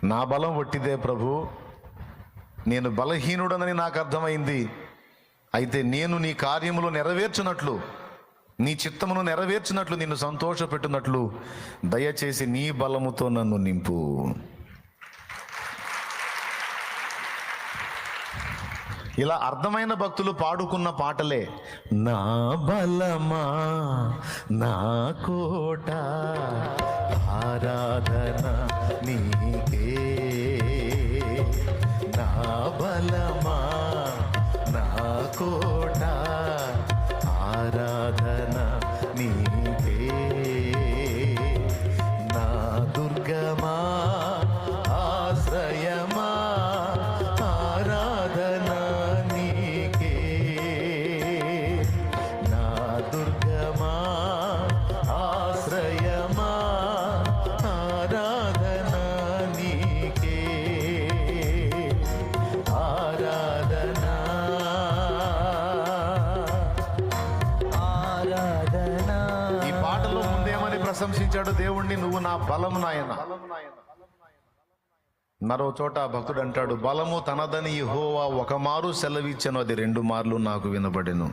నా బలం వట్టిదే ప్రభు, నేను బలహీనుడనని నాకు అర్థమైంది. అయితే నేను నీ కార్యములు నెరవేర్చున్నట్లు, నీ చిత్తమును నెరవేర్చినట్లు, నిన్ను సంతోషపెట్టున్నట్లు దయచేసి నీ బలముతో నన్ను నింపు. ఇలా అర్థమైన భక్తులు పాడుకున్న పాటలే. నా బలమా నా కోట ఆరాధన నీకే, నా బలమా నా కోట ఆరాధన నీకే, నా దుర్గమా ఆశ్రయమా ఆరాధన నీకే, నా దుర్గమా ఆశ్రయమా ఆరాధన నీకే, ఆరాధన ఆరాధన. ఈ పాటలో ముందేమని ప్రశంసించాడు దేవుణ్ణి? నువ్వు నా బలము నాయన. మరో చోట భక్తుడు అంటాడు, బలము తనదని యెహోవా ఒక మారు సెలవిచ్చెను, అది 2 మార్లు నాకు వినబడెను.